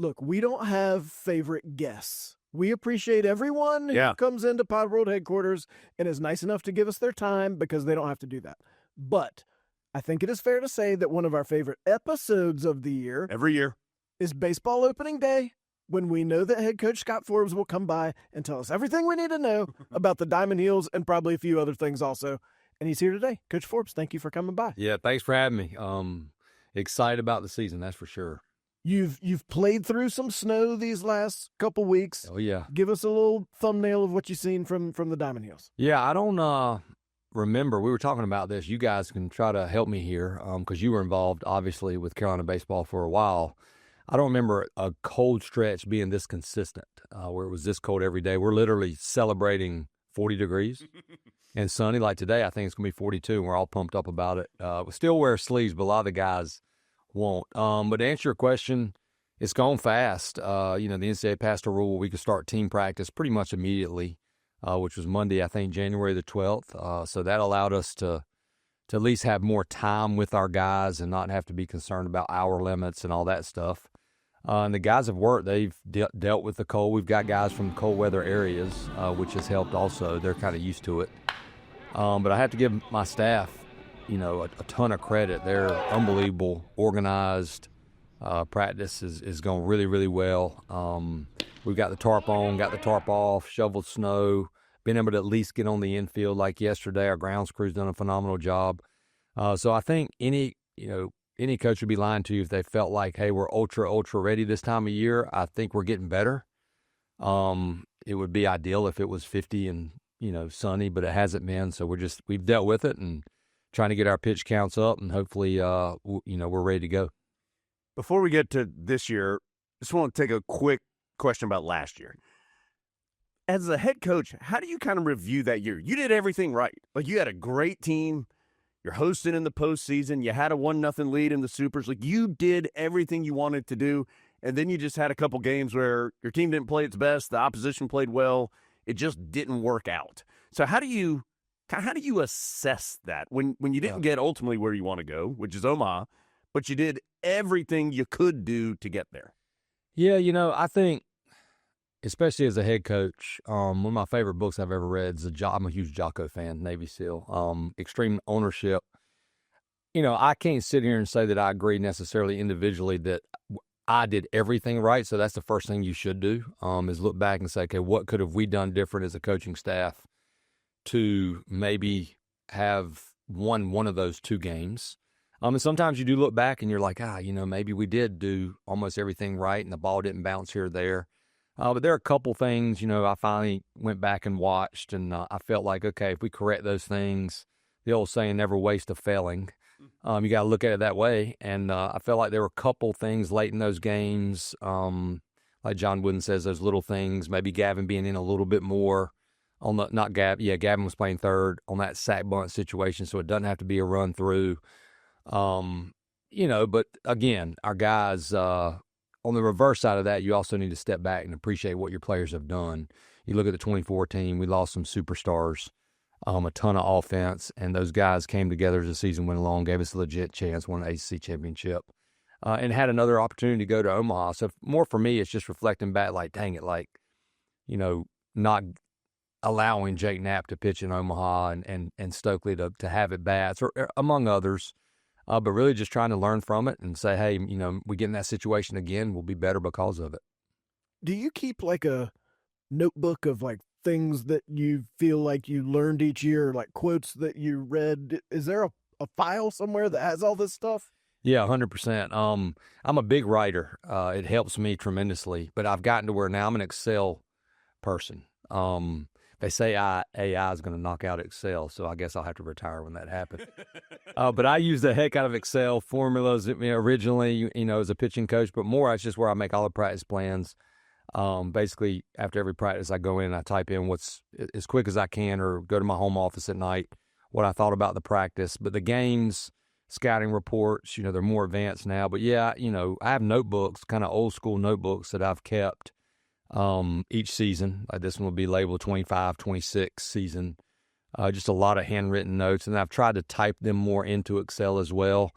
Look, we don't have favorite guests. We appreciate everyone who comes into Pod World headquarters and is nice enough to give us their time because they don't have to do that. But I think it is fair to say that one of our favorite episodes of the year, every year, is baseball opening day, when we know that head coach Scott Forbes will come by and tell us everything we need to know about the Diamond Heels and probably a few other things also. And he's here today. Coach Forbes, thank you for coming by. Yeah, thanks for having me. Excited about the season, that's for sure. You've played through some snow these last couple weeks. Oh, yeah. Give us a little thumbnail of what you've seen from the Diamond Heels. Yeah, I don't remember. We were talking about this. You guys can try to help me here because you were involved, obviously, with Carolina baseball for a while. I don't remember a cold stretch being this consistent, where it was this cold every day. We're literally celebrating 40 degrees and sunny. Like today, I think it's going to be 42, and we're all pumped up about it. We still wear sleeves, but a lot of the guys won't. But to answer your question, it's gone fast. The NCAA passed a rule where we could start team practice pretty much immediately, which was Monday, I think, January the 12th. So that allowed us to at least have more time with our guys and not have to be concerned about hour limits and all that stuff. And the guys have worked. They've dealt with the cold. We've got guys from cold weather areas, which has helped also. They're kind of used to it. But I have to give my staff, a ton of credit. They're unbelievable, organized. Practice is going really, really well. We've got the tarp on, got the tarp off, shoveled snow, been able to at least get on the infield like yesterday. Our grounds crew's done a phenomenal job. So I think any coach would be lying to you if they felt like, hey, we're ultra ready this time of year. I think we're getting better. It would be ideal if it was 50 and, sunny, but it hasn't been. So we've dealt with it and trying to get our pitch counts up, and hopefully, we're ready to go. Before we get to this year, I just want to take a quick question about last year. As a head coach, how do you kind of review that year? You did everything right. Like, you had a great team. You're hosting in the postseason. You had a 1-0 lead in the Supers. Like, you did everything you wanted to do, and then you just had a couple games where your team didn't play its best. The opposition played well. It just didn't work out. So how do you assess that when you didn't get ultimately where you want to go, which is Omaha, but you did everything you could do to get there? Yeah, I think, especially as a head coach, one of my favorite books I've ever read is I'm a huge Jocko fan, Navy SEAL, Extreme Ownership. I can't sit here and say that I agree necessarily individually that I did everything right. So that's the first thing you should do, is look back and say, okay, what could have we done different as a coaching staff to maybe have won one of those two games? And sometimes you do look back and you're like, maybe we did do almost everything right and the ball didn't bounce here or there. But there are a couple things, I finally went back and watched, and I felt like, okay, if we correct those things, the old saying, never waste a failing. You got to look at it that way. And I felt like there were a couple things late in those games, like John Wooden says, those little things, maybe Gavin being in a little bit more on the, not Gavin, Gavin was playing third on that sack bunt situation, so it doesn't have to be a run through. But again, our guys, on the reverse side of that, you also need to step back and appreciate what your players have done. You look at the 2014, we lost some superstars, a ton of offense, and those guys came together as the season went along, gave us a legit chance, won an ACC championship, and had another opportunity to go to Omaha. So more for me, it's just reflecting back, like, dang it, not allowing Jake Knapp to pitch in Omaha and Stokely to have at bats, or among others. But really just trying to learn from it and say, hey, we get in that situation again, we'll be better because of it. Do you keep like a notebook of like things that you feel like you learned each year, like quotes that you read? Is there a file somewhere that has all this stuff? Yeah, 100%. I'm a big writer. It helps me tremendously, but I've gotten to where now I'm an Excel person. They say AI is going to knock out Excel, so I guess I'll have to retire when that happens. But I use the heck out of Excel formulas originally, as a pitching coach, but more it's just where I make all the practice plans. Basically, after every practice, I go in and I type in what's as quick as I can, or go to my home office at night, what I thought about the practice. But the games, scouting reports, they're more advanced now. But yeah, I have notebooks, kind of old school notebooks that I've kept each season. Like this one will be labeled 25, 26 season. Just a lot of handwritten notes, and I've tried to type them more into Excel as well.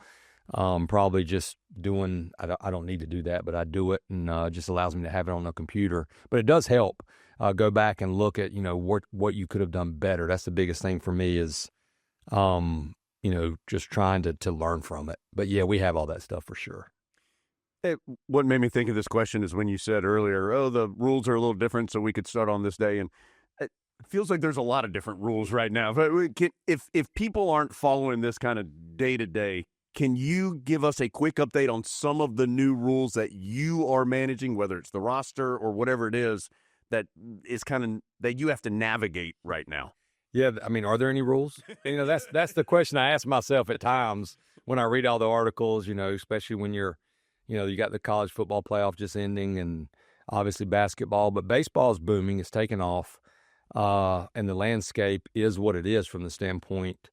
Probably just doing, I don't need to do that, but I do it, and it just allows me to have it on the computer. But it does help go back and look at, what you could have done better. That's the biggest thing for me is, just trying to learn from it. But, yeah, we have all that stuff for sure. What made me think of this question is when you said earlier, the rules are a little different, so we could start on this day. And it feels like there's a lot of different rules right now. But if people aren't following this kind of day-to-day, can you give us a quick update on some of the new rules that you are managing, whether it's the roster or whatever it is, that is kind of that you have to navigate right now? Yeah, I mean, are there any rules? That's the question I ask myself at times when I read all the articles, especially when you got the college football playoff just ending and obviously basketball, but baseball is booming. It's taken off, and the landscape is what it is from the standpoint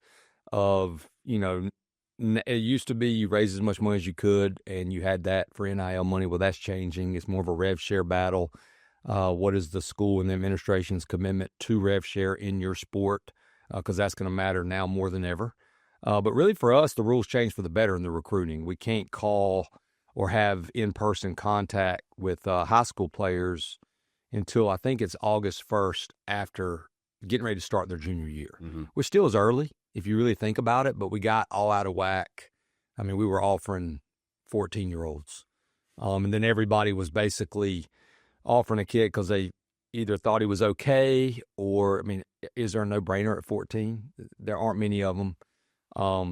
of, it used to be you raise as much money as you could, and you had that for NIL money. Well, that's changing. It's more of a rev share battle. What is the school and the administration's commitment to rev share in your sport? Because that's going to matter now more than ever. But really for us, the rules change for the better in the recruiting. We can't call or have in-person contact with high school players until I think it's August 1st after getting ready to start their junior year, which still is early if you really think about it, but we got all out of whack. I mean, we were offering 14-year-olds, and then everybody was basically offering a kid because they either thought he was okay or, is there a no-brainer at 14? There aren't many of them.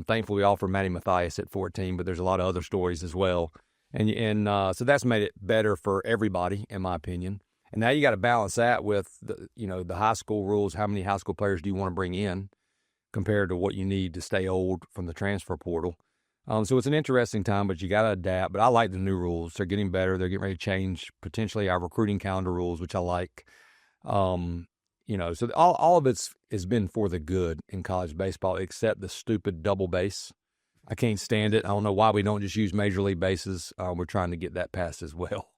Thankfully, we offered Matty Mathias at 14, but there's a lot of other stories as well. And so that's made it better for everybody, in my opinion. And now you got to balance that with the high school rules. How many high school players do you want to bring in compared to what you need to stay old from the transfer portal? So it's an interesting time, but you got to adapt. But I like the new rules. They're getting better. They're getting ready to change potentially our recruiting calendar rules, which I like. So all of it's has been for the good in college baseball, except the stupid double base. I can't stand it. I don't know why we don't just use Major League bases. We're trying to get that passed as well.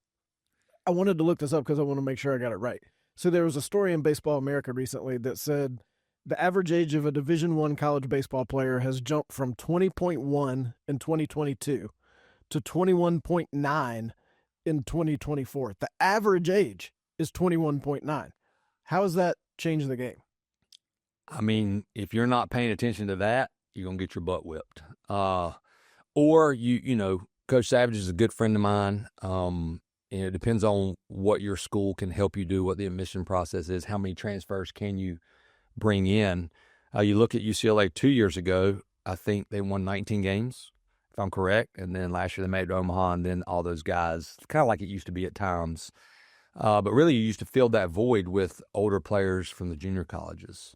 I wanted to look this up because I want to make sure I got it right. So there was a story in Baseball America recently that said the average age of a Division I college baseball player has jumped from 20.1 in 2022 to 21.9 in 2024. The average age is 21.9. How has that changed the game? I mean, if you're not paying attention to that, you're going to get your butt whipped. Or, Coach Savage is a good friend of mine. It depends on what your school can help you do, what the admission process is, how many transfers can you bring in. You look at UCLA 2 years ago, I think they won 19 games, if I'm correct. And then last year they made it to Omaha, and then all those guys, kind of like it used to be at times. But really you used to fill that void with older players from the junior colleges.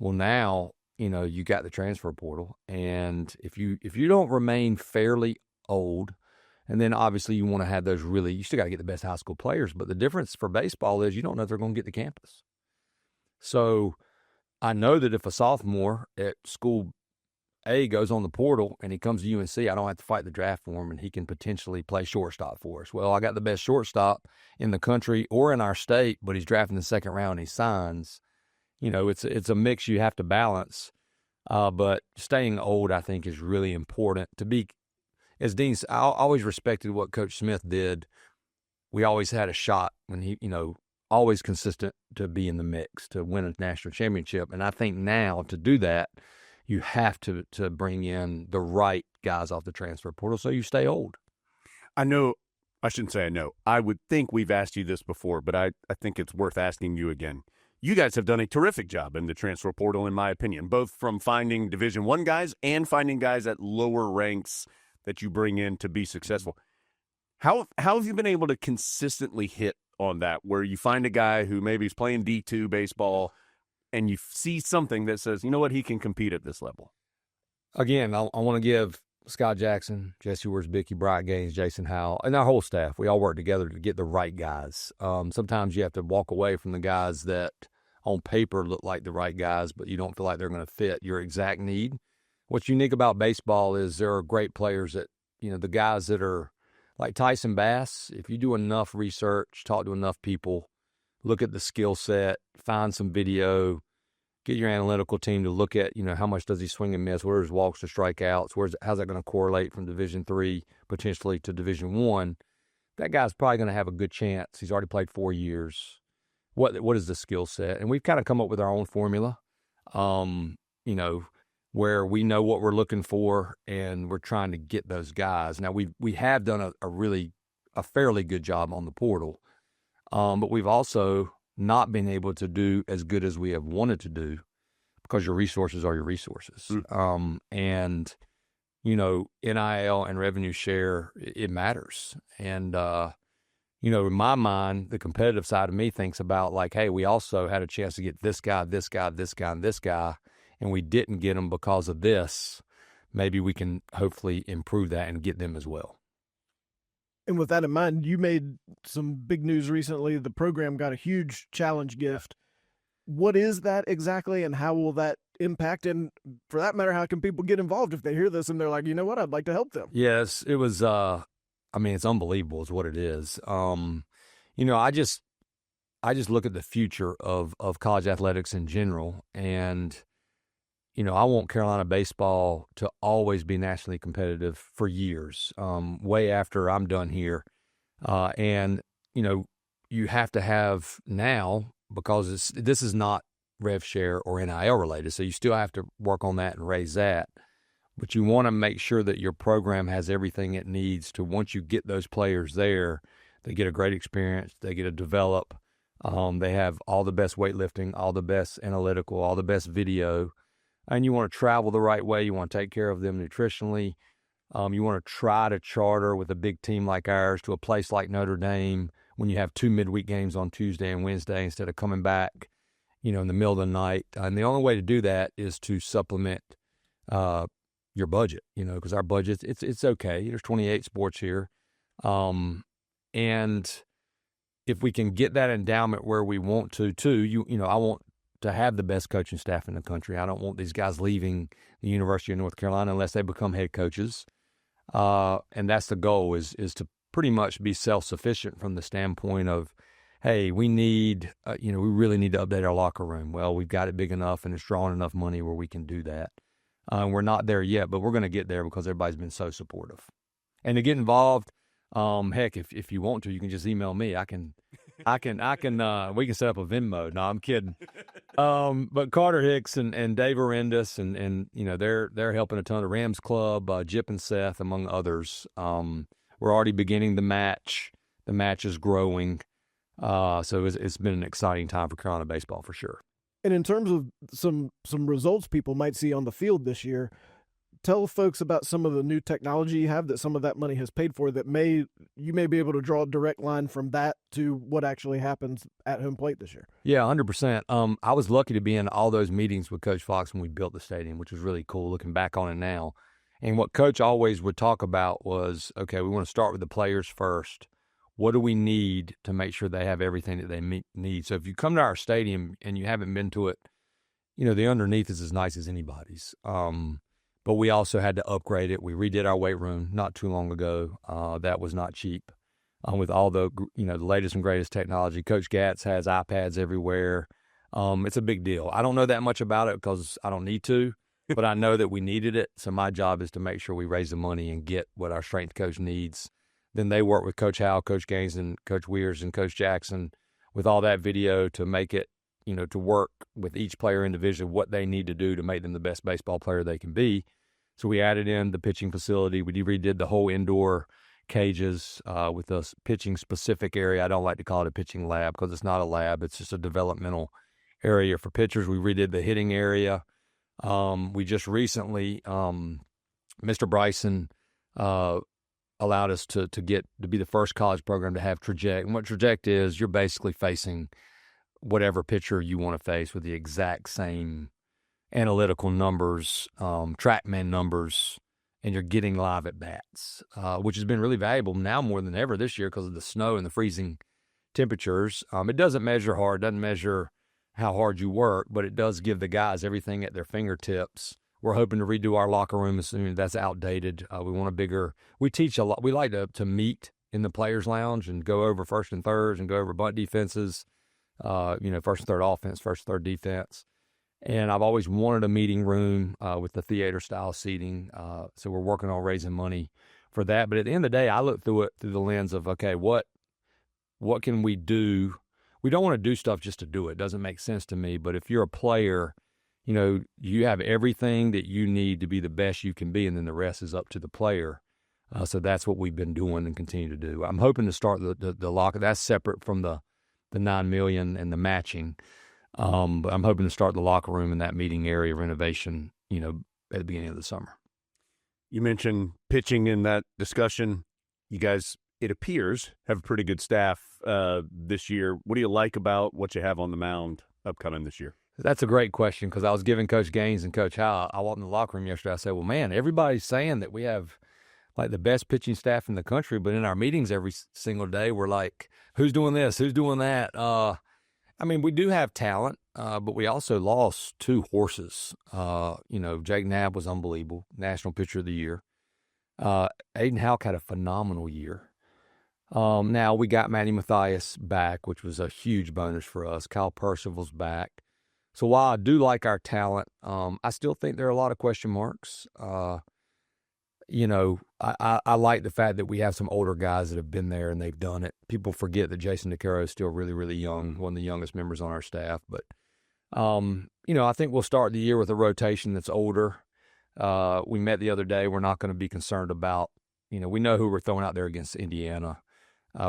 Well, now, you got the transfer portal, and if you don't remain fairly old, and then obviously you want to have those you still got to get the best high school players, but the difference for baseball is you don't know if they're going to get to campus. So I know that if a sophomore at school A goes on the portal and he comes to UNC, I don't have to fight the draft for him, and he can potentially play shortstop for us. Well, I got the best shortstop in the country or in our state, but he's drafted in the second round and he signs. It's a mix you have to balance. But staying old, I think, is really important to be. As Dean, I always respected what Coach Smith did. We always had a shot when he, always consistent to be in the mix to win a national championship. And I think now to do that, you have to bring in the right guys off the transfer portal so you stay old. I shouldn't say I know. I would think we've asked you this before, but I think it's worth asking you again. You guys have done a terrific job in the transfer portal, in my opinion, both from finding Division I guys and finding guys at lower ranks that you bring in to be successful. How have you been able to consistently hit on that, where you find a guy who maybe is playing D2 baseball and you see something that says, you know what, he can compete at this level? Again, I want to give Scott Jackson, Jesse Worsbicky, Brian Gaines, Jason Howell, and our whole staff. We all work together to get the right guys. Sometimes you have to walk away from the guys that on paper look like the right guys, but you don't feel like they're going to fit your exact need. What's unique about baseball is there are great players that, the guys that are like Tyson Bass, if you do enough research, talk to enough people, look at the skill set, find some video, get your analytical team to look at, how much does he swing and miss? Where's walks to strikeouts? How's that going to correlate from Division III potentially to Division I? That guy's probably going to have a good chance. He's already played 4 years. What is the skill set? And we've kind of come up with our own formula, where we know what we're looking for and we're trying to get those guys. Now, we have done a fairly good job on the portal, but we've also not been able to do as good as we have wanted to do because your resources are your resources. And, NIL and revenue share, it matters. And, in my mind, the competitive side of me thinks about like, hey, we also had a chance to get this guy, this guy, this guy, and this guy, and we didn't get them because of this. Maybe we can hopefully improve that and get them as well. And with that in mind, you made some big news recently. The program got a huge challenge gift. What is that exactly, and how will that impact? And for that matter, how can people get involved if they hear this and they're like, you know what, I'd like to help them? Yes, it was, it's unbelievable is what it is. I just look at the future of college athletics in general, and I want Carolina baseball to always be nationally competitive for years, way after I'm done here. You have to have now, because this is not rev share or NIL related, so you still have to work on that and raise that. But you want to make sure that your program has everything it needs to, once you get those players there, they get a great experience, they get to develop, they have all the best weightlifting, all the best analytical, all the best video. And you want to travel the right way. You want to take care of them nutritionally. You want to try to charter with a big team like ours to a place like Notre Dame when you have 2 midweek games on Tuesday and Wednesday instead of coming back, in the middle of the night. And the only way to do that is to supplement your budget, because our budget, it's okay. There's 28 sports here. And if we can get that endowment where we want to, too, I want to have the best coaching staff in the country. I don't want these guys leaving the University of North Carolina unless they become head coaches. And that's the goal, is to pretty much be self-sufficient from the standpoint of, hey, we need, we really need to update our locker room. Well, we've got it big enough and it's drawing enough money where we can do that. We're not there yet, but we're going to get there because everybody's been so supportive. And to get involved, heck, if you want to, you can just email me. we can set up a Venmo. No, I'm kidding. But Carter Hicks and Dave Arendis and they're helping a ton. The Rams Club, Jip and Seth, among others. We're already beginning the match. The match is growing. So it's been an exciting time for Carolina baseball for sure. And in terms of some results people might see on the field this year, tell folks about some of the new technology you have that some of that money has paid for that you may be able to draw a direct line from that to what actually happens at home plate this year. Yeah, 100%. I was lucky to be in all those meetings with Coach Fox when we built the stadium, which was really cool looking back on it now. And what Coach always would talk about was, okay, we want to start with the players first. What do we need to make sure they have everything that they need? So if you come to our stadium and you haven't been to it, the underneath is as nice as anybody's. But we also had to upgrade it. We redid our weight room not too long ago. That was not cheap. With all the the latest and greatest technology, Coach Gatz has iPads everywhere. It's a big deal. I don't know that much about it because I don't need to, but I know that we needed it. So my job is to make sure we raise the money and get what our strength coach needs. Then they work with Coach Howell, Coach Gaines, and Coach Weirs and Coach Jackson with all that video to make it, to work with each player individually, what they need to do to make them the best baseball player they can be. So we added in the pitching facility. We redid the whole indoor cages with a pitching specific area. I don't like to call it a pitching lab because it's not a lab. It's just a developmental area for pitchers. We redid the hitting area. We just recently, Mr. Bryson allowed us to be the first college program to have Traject. And what Traject is, you're basically facing whatever pitcher you want to face with the exact same analytical numbers, TrackMan numbers, and you're getting live at bats, which has been really valuable now more than ever this year because of the snow and the freezing temperatures. It doesn't measure hard, doesn't measure how hard you work, but it does give the guys everything at their fingertips. We're hoping to redo our locker room as soon as that's outdated. We want a bigger – we teach a lot. We like to meet in the players' lounge and go over first and thirds and go over bunt defenses, first and third offense, first and third defense. And I've always wanted a meeting room with the theater-style seating, so we're working on raising money for that. But at the end of the day, I look through it through the lens of, okay, what can we do? We don't want to do stuff just to do it. It doesn't make sense to me. But if you're a player, you have everything that you need to be the best you can be, and then the rest is up to the player. So that's what we've been doing and continue to do. I'm hoping to start the locker. That's separate from the $9 million and the matching. But I'm hoping to start the locker room in that meeting area renovation, at the beginning of the summer. You mentioned pitching in that discussion. You guys, it appears, have a pretty good staff this year. What do you like about what you have on the mound upcoming this year? That's a great question, because I was giving Coach Gaines and Coach Howe, I walked in the locker room yesterday. I said, well, man, everybody's saying that we have like the best pitching staff in the country, but in our meetings every single day, we're like, who's doing this? Who's doing that? We do have talent, but we also lost 2 horses. Jake Knapp was unbelievable, National Pitcher of the Year. Aiden Houck had a phenomenal year. Now we got Manny Mathias back, which was a huge bonus for us. Kyle Percival's back. So while I do like our talent, I still think there are a lot of question marks. I like the fact that we have some older guys that have been there and they've done it. People forget that Jason DeCaro is still really, really young, one of the youngest members on our staff. But, I think we'll start the year with a rotation that's older. We met the other day. We're not going to be concerned about, we know who we're throwing out there against Indiana.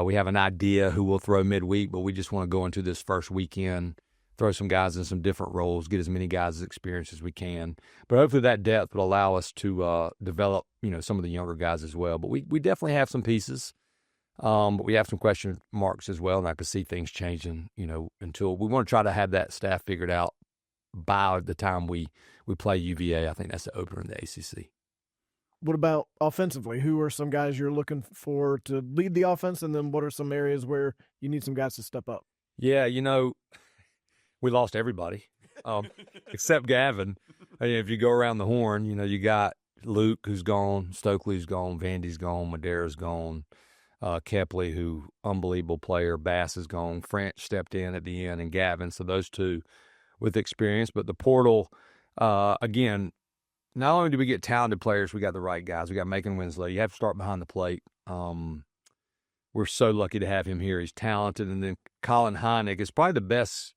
We have an idea who we'll throw midweek, but we just want to go into this first weekend, throw some guys in some different roles, get as many guys' experience as we can. But hopefully that depth will allow us to develop, some of the younger guys as well. But we definitely have some pieces, but we have some question marks as well, and I could see things changing, until we want to try to have that staff figured out by the time we play UVA. I think that's the opener in the ACC. What about offensively? Who are some guys you're looking for to lead the offense, and then what are some areas where you need some guys to step up? Yeah, we lost everybody, except Gavin. If you go around the horn, you got Luke, who's gone, Stokely's gone, Vandy's gone, Madera's gone, Kepley, who unbelievable player, Bass is gone, French stepped in at the end, and Gavin. So those 2 with experience. But the portal, again, not only do we get talented players, we got the right guys. We got Macon Winslow. You have to start behind the plate. We're so lucky to have him here. He's talented. And then Colin Heineck is probably the best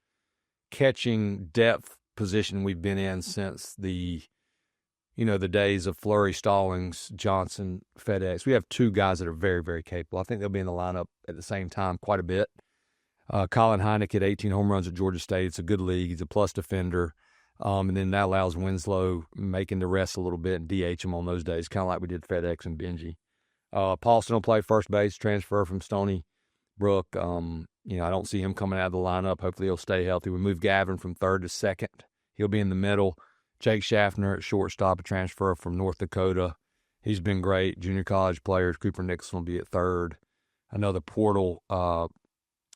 catching depth position we've been in since the days of Fleury, Stallings, Johnson, FedEx. We have 2 guys that are very, very capable. I think they'll be in the lineup at the same time quite a bit. Colin Heineck hit 18 home runs at Georgia State. It's a good league. He's a plus defender. And then that allows Winslow making the rest a little bit and DH him on those days, kind of like we did FedEx and Benji. Paulson will play first base, transfer from Stony Brook. I don't see him coming out of the lineup. Hopefully he'll stay healthy. We moved Gavin from third to second. He'll be in the middle. Jake Schaffner at shortstop, a transfer from North Dakota. He's been great. Junior college players. Cooper Nixon will be at third. Another portal, I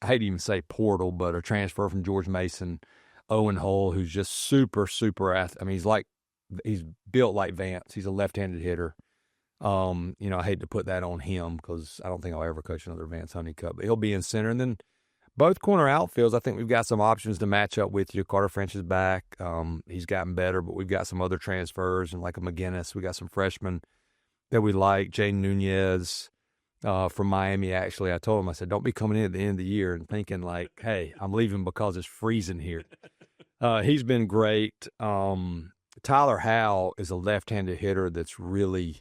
hate to even say portal, but a transfer from George Mason, Owen Hull, who's just super, super he's built like Vance. He's a left-handed hitter. I hate to put that on him because I don't think I'll ever coach another Vance Honeycutt, but he'll be in center. And then both corner outfields, I think we've got some options to match up with you. Carter French is back. He's gotten better, but we've got some other transfers, and like a McGinnis. We got some freshmen that we like. Jaden Nunez from Miami, actually. I told him, I said, don't be coming in at the end of the year and thinking like, hey, I'm leaving because it's freezing here. He's been great. Tyler Howe is a left-handed hitter that's really,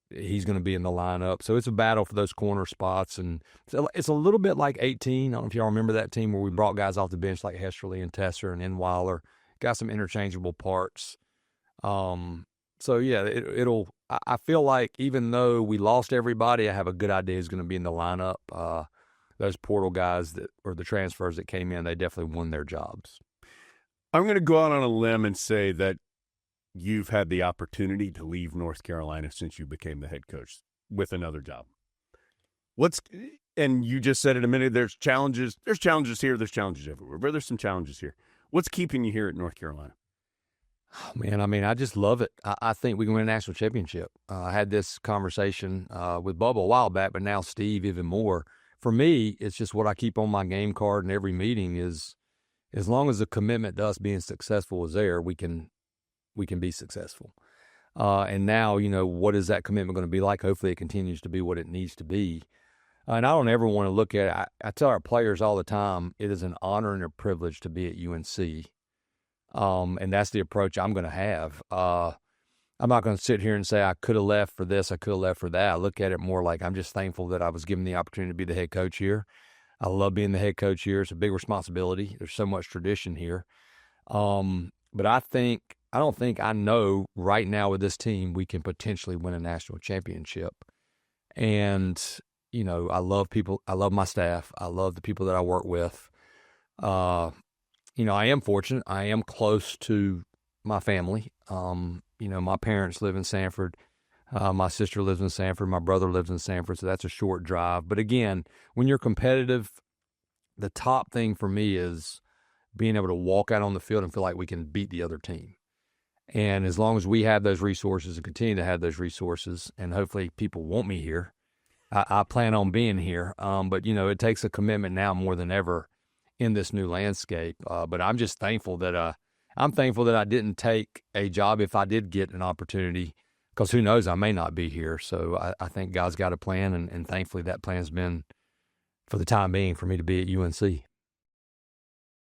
he's going to be in the lineup. So it's a battle for those corner spots. And it's a little bit like 18. I don't know if y'all remember that team where we brought guys off the bench like Hesterly and Tesser and Enweiler. Got some interchangeable parts. So, yeah, I feel like even though we lost everybody, I have a good idea who's going to be in the lineup. Those portal guys or the transfers that came in, they definitely won their jobs. I'm going to go out on a limb and say that you've had the opportunity to leave North Carolina since you became the head coach with another job. And you just said it a minute, there's challenges here, there's challenges everywhere, but there's some challenges here. What's keeping you here at North Carolina? Oh, man, I just love it. I think we can win a national championship. I had this conversation with Bubba a while back, but now Steve even more. For me, it's just what I keep on my game card in every meeting is as long as the commitment to us being successful is there, we can be successful. And now, what is that commitment going to be like? Hopefully it continues to be what it needs to be. And I don't ever want to look at it. I tell our players all the time, it is an honor and a privilege to be at UNC. And that's the approach I'm going to have. I'm not going to sit here and say I could have left for this, I could have left for that. I look at it more like I'm just thankful that I was given the opportunity to be the head coach here. I love being the head coach here. It's a big responsibility. There's so much tradition here. But I know right now with this team we can potentially win a national championship. And, I love people. I love my staff. I love the people that I work with. I am fortunate. I am close to my family. My parents live in Sanford. My sister lives in Sanford. My brother lives in Sanford, so that's a short drive. But again, when you're competitive, the top thing for me is being able to walk out on the field and feel like we can beat the other team. And as long as we have those resources and continue to have those resources, and hopefully people want me here, I plan on being here. But, it takes a commitment now more than ever in this new landscape. But I'm just thankful that I didn't take a job if I did get an opportunity, because who knows, I may not be here. So I think God's got a plan, and thankfully that plan's been, for the time being, for me to be at UNC.